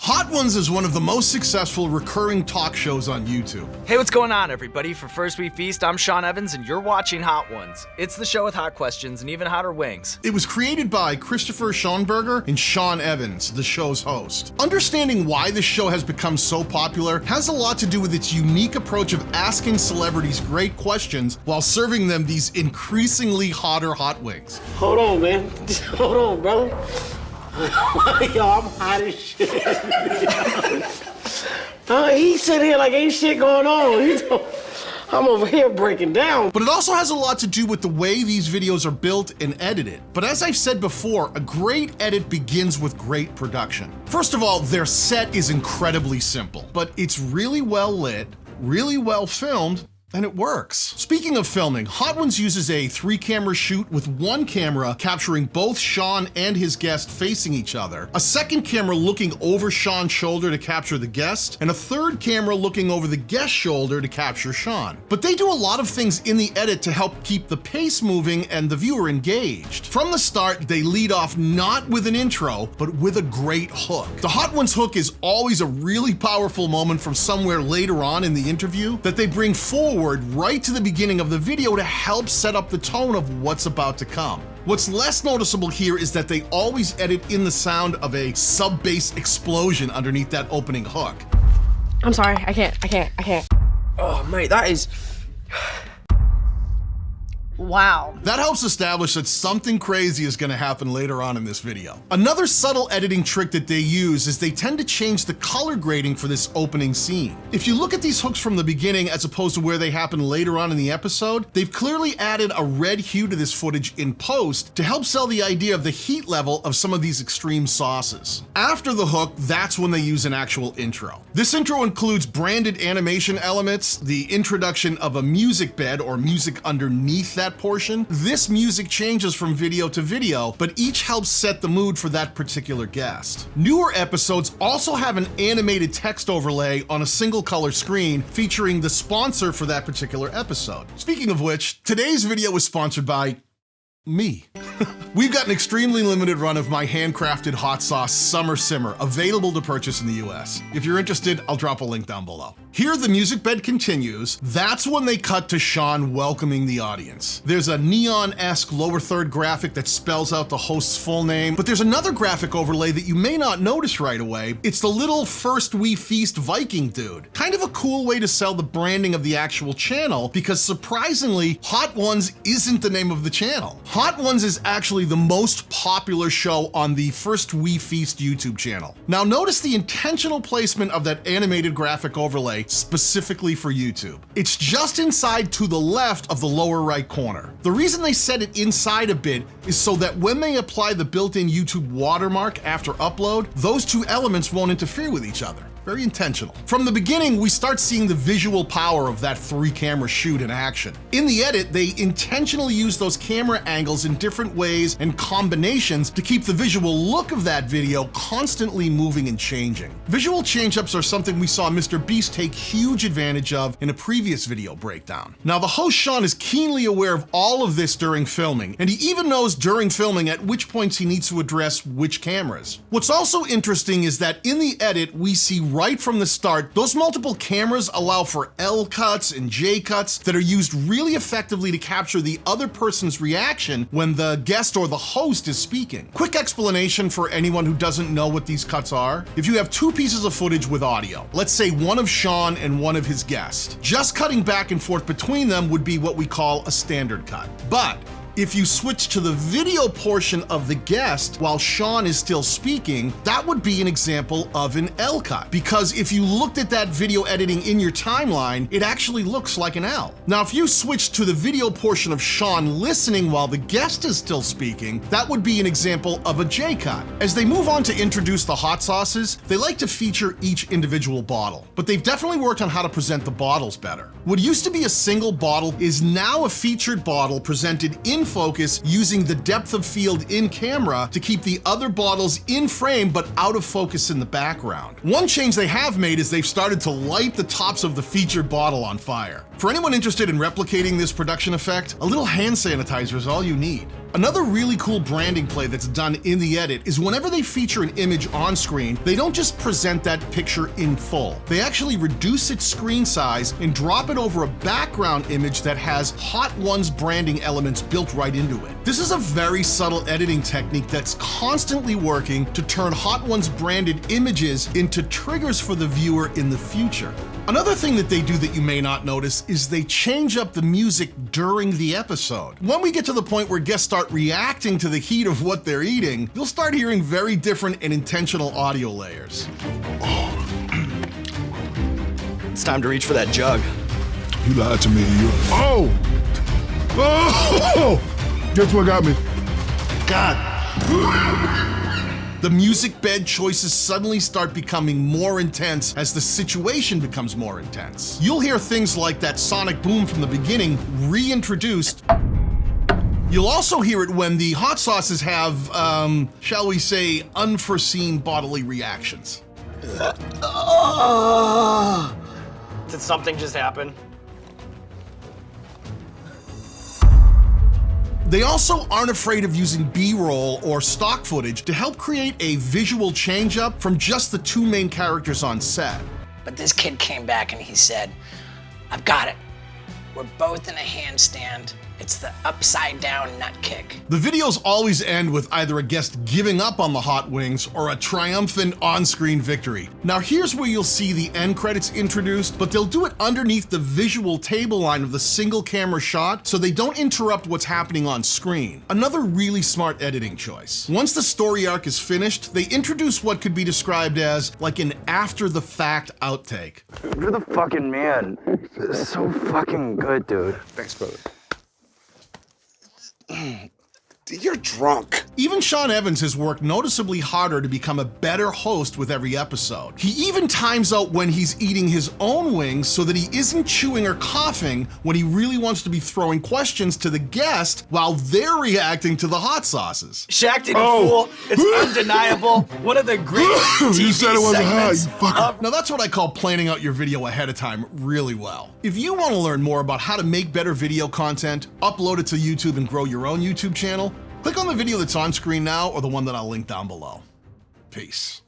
Hot Ones is one of the most successful recurring talk shows on YouTube. Hey, what's going on, everybody? For First We Feast, I'm Sean Evans, and you're watching Hot Ones. It's the show with hot questions and even hotter wings. It was created by Christopher Schonberger and Sean Evans, the show's host. Understanding why this show has become so popular has a lot to do with its unique approach of asking celebrities great questions while serving them these increasingly hotter hot wings. Hold on, man. Hold on, brother. Yo, I'm hot as shit. He sitting here like ain't shit going on. I'm over here breaking down. But it also has a lot to do with the way these videos are built and edited. But as I've said before, a great edit begins with great production. First of all, their set is incredibly simple, but it's really well lit, really well filmed, and it works. Speaking of filming, Hot Ones uses a 3-camera shoot with one camera capturing both Sean and his guest facing each other, a second camera looking over Sean's shoulder to capture the guest, and a third camera looking over the guest's shoulder to capture Sean. But they do a lot of things in the edit to help keep the pace moving and the viewer engaged. From the start, they lead off not with an intro, but with a great hook. The Hot Ones hook is always a really powerful moment from somewhere later on in the interview that they bring forward right to the beginning of the video to help set up the tone of what's about to come. What's less noticeable here is that they always edit in the sound of a sub-bass explosion underneath that opening hook. I'm sorry, I can't. Oh, mate, that is... Wow. That helps establish that something crazy is gonna happen later on in this video. Another subtle editing trick that they use is they tend to change the color grading for this opening scene. If you look at these hooks from the beginning as opposed to where they happen later on in the episode, they've clearly added a red hue to this footage in post to help sell the idea of the heat level of some of these extreme sauces. After the hook, that's when they use an actual intro. This intro includes branded animation elements, the introduction of a music bed or music underneath that portion. This music changes from video to video, but each helps set the mood for that particular guest. Newer episodes also have an animated text overlay on a single color screen featuring the sponsor for that particular episode. Speaking of which, today's video was sponsored by me. We've got an extremely limited run of my handcrafted hot sauce Summer Simmer available to purchase in the US. If you're interested, I'll drop a link down below. Here the music bed continues. That's when they cut to Sean welcoming the audience. There's a neon-esque lower third graphic that spells out the host's full name, but there's another graphic overlay that you may not notice right away. It's the little First We Feast Viking dude. Kind of a cool way to sell the branding of the actual channel, because surprisingly, Hot Ones isn't the name of the channel. Hot Ones is actually the most popular show on the First We Feast YouTube channel. Now notice the intentional placement of that animated graphic overlay specifically for YouTube. It's just inside to the left of the lower right corner. The reason they set it inside a bit is so that when they apply the built-in YouTube watermark after upload, those two elements won't interfere with each other. Very intentional. From the beginning, we start seeing the visual power of that 3-camera shoot in action. In the edit, they intentionally use those camera angles in different ways and combinations to keep the visual look of that video constantly moving and changing. Visual change-ups are something we saw Mr. Beast take huge advantage of in a previous video breakdown. Now, the host Sean is keenly aware of all of this during filming, and he even knows during filming at which points he needs to address which cameras. What's also interesting is that in the edit, we see right from the start, those multiple cameras allow for L cuts and J cuts that are used really effectively to capture the other person's reaction when the guest or the host is speaking. Quick explanation for anyone who doesn't know what these cuts are. If you have two pieces of footage with audio, let's say one of Sean and one of his guest, just cutting back and forth between them would be what we call a standard cut. But if you switch to the video portion of the guest while Sean is still speaking, that would be an example of an L cut. Because if you looked at that video editing in your timeline, it actually looks like an L. Now, if you switch to the video portion of Sean listening while the guest is still speaking, that would be an example of a J cut. As they move on to introduce the hot sauces, they like to feature each individual bottle, but they've definitely worked on how to present the bottles better. What used to be a single bottle is now a featured bottle presented in focus using the depth of field in camera to keep the other bottles in frame but out of focus in the background. One change they have made is they've started to light the tops of the featured bottle on fire. For anyone interested in replicating this production effect, a little hand sanitizer is all you need. Another really cool branding play that's done in the edit is whenever they feature an image on screen, they don't just present that picture in full. They actually reduce its screen size and drop it over a background image that has Hot Ones branding elements built right into it. This is a very subtle editing technique that's constantly working to turn Hot Ones branded images into triggers for the viewer in the future. Another thing that they do that you may not notice is they change up the music during the episode. When we get to the point where guests start reacting to the heat of what they're eating, you'll start hearing very different and intentional audio layers. It's time to reach for that jug. You lied to me. Oh! Guess what got me? God. The music bed choices suddenly start becoming more intense as the situation becomes more intense. You'll hear things like that sonic boom from the beginning reintroduced. You'll also hear it when the hot sauces have, shall we say, unforeseen bodily reactions. Did something just happen? They also aren't afraid of using B-roll or stock footage to help create a visual change-up from just the two main characters on set. But this kid came back and he said, "I've got it. We're both in a handstand. It's the upside down nut kick." The videos always end with either a guest giving up on the hot wings or a triumphant on-screen victory. Now here's where you'll see the end credits introduced, but they'll do it underneath the visual table line of the single camera shot so they don't interrupt what's happening on screen. Another really smart editing choice. Once the story arc is finished, they introduce what could be described as like an after-the-fact outtake. You're the fucking man. This is so fucking good, dude. Thanks, brother. You're drunk. Even Sean Evans has worked noticeably harder to become a better host with every episode. He even times out when he's eating his own wings so that he isn't chewing or coughing when he really wants to be throwing questions to the guest while they're reacting to the hot sauces. Shaq didn't fool. It's undeniable. One of the great TV You said it wasn't hot, you fucker. Now that's what I call planning out your video ahead of time really well. If you want to learn more about how to make better video content, upload it to YouTube and grow your own YouTube channel, click on the video that's on screen now or the one that I'll link down below. Peace.